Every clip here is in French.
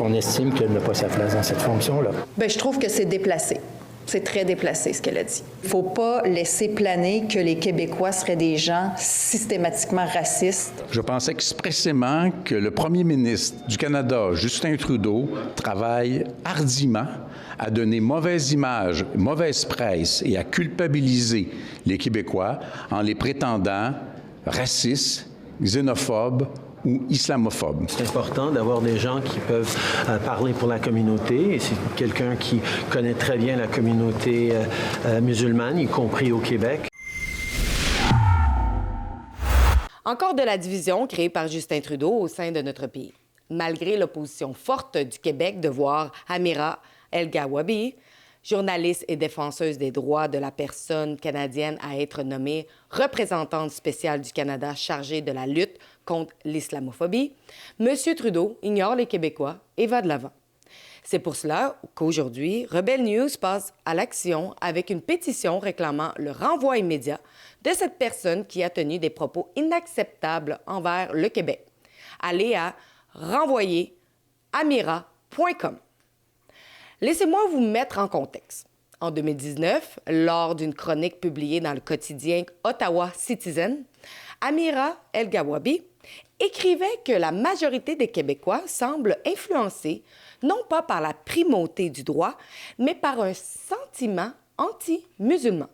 on estime qu'elle n'a pas sa place dans cette fonction-là. Bien, je trouve que c'est déplacé. C'est très déplacé, ce qu'elle a dit. Il ne faut pas laisser planer que les Québécois seraient des gens systématiquement racistes. Je pense expressément que le premier ministre du Canada, Justin Trudeau, travaille hardiment à donner mauvaise image, mauvaise presse et à culpabiliser les Québécois en les prétendant racistes, xénophobes ou islamophobes. C'est important d'avoir des gens qui peuvent parler pour la communauté, et c'est quelqu'un qui connaît très bien la communauté musulmane, y compris au Québec. Encore de la division créée par Justin Trudeau au sein de notre pays. Malgré l'opposition forte du Québec de voir Amira El-Gawabi, journaliste et défenseuse des droits de la personne canadienne, à être nommée représentante spéciale du Canada chargée de la lutte contre l'islamophobie, M. Trudeau ignore les Québécois et va de l'avant. C'est pour cela qu'aujourd'hui, Rebel News passe à l'action avec une pétition réclamant le renvoi immédiat de cette personne qui a tenu des propos inacceptables envers le Québec. Allez à renvoyeramira.com. Laissez-moi vous mettre en contexte. En 2019, lors d'une chronique publiée dans le quotidien Ottawa Citizen, Amira El-Gawabi écrivait que la majorité des Québécois semblent influencés non pas par la primauté du droit, mais par un sentiment anti-musulman.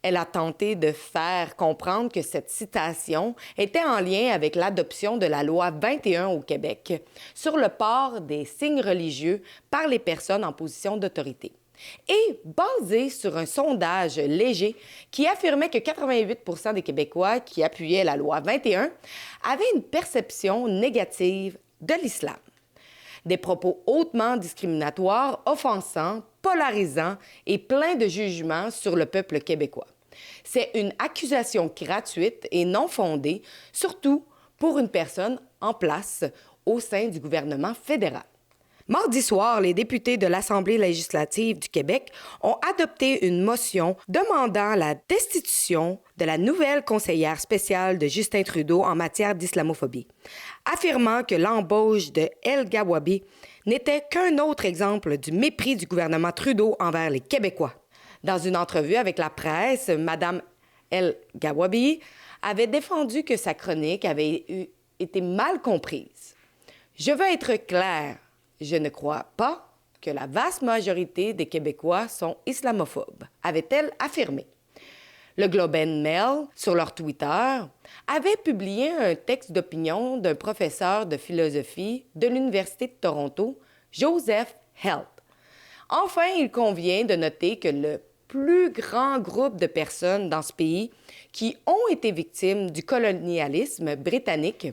Elle a tenté de faire comprendre que cette citation était en lien avec l'adoption de la loi 21 au Québec sur le port des signes religieux par les personnes en position d'autorité. Et basée sur un sondage léger qui affirmait que 88 % des Québécois qui appuyaient la loi 21 avaient une perception négative de l'islam. Des propos hautement discriminatoires, offensants, polarisants et pleins de jugements sur le peuple québécois. C'est une accusation gratuite et non fondée, surtout pour une personne en place au sein du gouvernement fédéral. Mardi soir, les députés de l'Assemblée législative du Québec ont adopté une motion demandant la destitution de la nouvelle conseillère spéciale de Justin Trudeau en matière d'islamophobie, affirmant que l'embauche de El-Gawabi n'était qu'un autre exemple du mépris du gouvernement Trudeau envers les Québécois. Dans une entrevue avec la presse, Mme El-Gawabi avait défendu que sa chronique avait été mal comprise. « Je veux être claire. Je ne crois pas que la vaste majorité des Québécois sont islamophobes, avait-elle affirmé. Le Globe and Mail, sur leur Twitter, avait publié un texte d'opinion d'un professeur de philosophie de l'Université de Toronto, Joseph Held. Enfin, il convient de noter que le plus grand groupe de personnes dans ce pays qui ont été victimes du colonialisme britannique,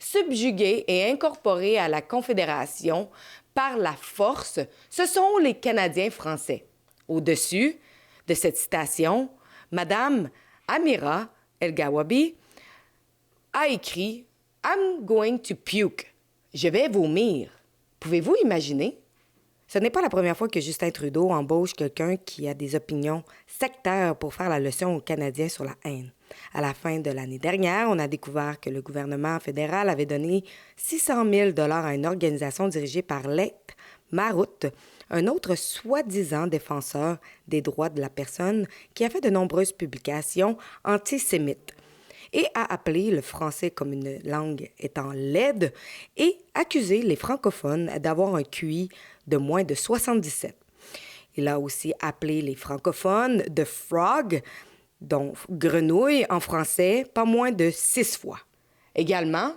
subjugués et incorporés à la Confédération par la force, ce sont les Canadiens français. Au-dessus de cette citation, Mme Amira El-Gawabi a écrit « I'm going to puke ». Je vais vomir. Pouvez-vous imaginer? Ce n'est pas la première fois que Justin Trudeau embauche quelqu'un qui a des opinions sectaires pour faire la leçon aux Canadiens sur la haine. À la fin de l'année dernière, on a découvert que le gouvernement fédéral avait donné 600 000 $ à une organisation dirigée par Let Marout, un autre soi-disant défenseur des droits de la personne qui a fait de nombreuses publications antisémites et a appelé le français comme une langue étant laide et accusé les francophones d'avoir un QI de moins de 77. Il a aussi appelé les francophones de frog, dont grenouille en français, pas moins de 6 fois. Également,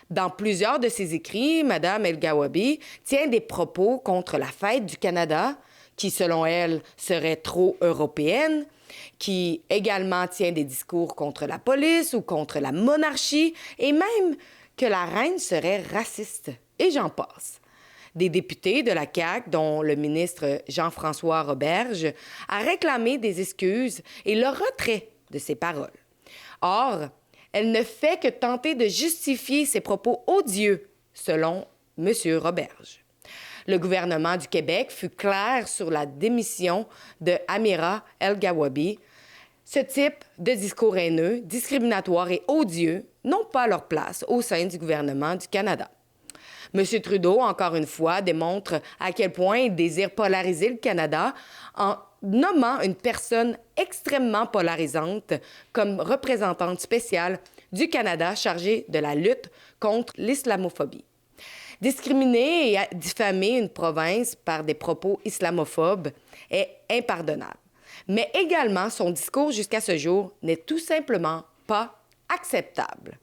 dans plusieurs de ses écrits, Mme El-Gawabi tient des propos contre la fête du Canada, qui, selon elle, serait trop européenne, qui également tient des discours contre la police ou contre la monarchie, et même que la reine serait raciste. Et j'en passe. Des députés de la CAQ, dont le ministre Jean-François Roberge, a réclamé des excuses et le retrait de ses paroles. Or, elle ne fait que tenter de justifier ses propos odieux, selon M. Roberge. Le gouvernement du Québec fut clair sur la démission de Amira El-Gawabi. Ce type de discours haineux, discriminatoire et odieux n'ont pas leur place au sein du gouvernement du Canada. M. Trudeau, encore une fois, démontre à quel point il désire polariser le Canada en nommant une personne extrêmement polarisante comme représentante spéciale du Canada chargée de la lutte contre l'islamophobie. Discriminer et diffamer une province par des propos islamophobes est impardonnable. Mais également, son discours jusqu'à ce jour n'est tout simplement pas acceptable.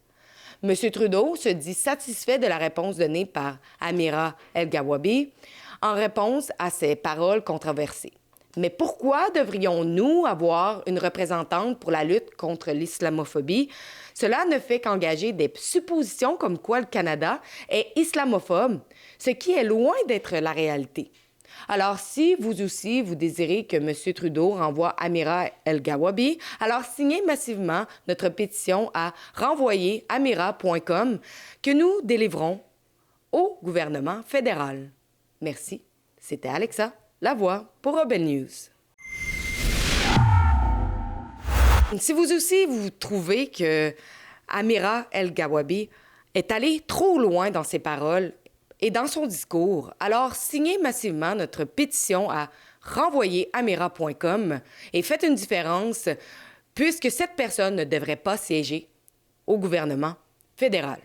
M. Trudeau se dit satisfait de la réponse donnée par Amira El-Gawabi en réponse à ces paroles controversées. Mais pourquoi devrions-nous avoir une représentante pour la lutte contre l'islamophobie? Cela ne fait qu'engager des suppositions comme quoi le Canada est islamophobe, ce qui est loin d'être la réalité. Alors, si vous aussi, vous désirez que M. Trudeau renvoie Amira El-Gawabi, alors signez massivement notre pétition à renvoyeramira.com que nous délivrons au gouvernement fédéral. Merci. C'était Alexa Lavoie pour Rebel News. Si vous aussi, vous trouvez que Amira El-Gawabi est allée trop loin dans ses paroles et dans son discours, alors signez massivement notre pétition à renvoyeramira.com et faites une différence puisque cette personne ne devrait pas siéger au gouvernement fédéral.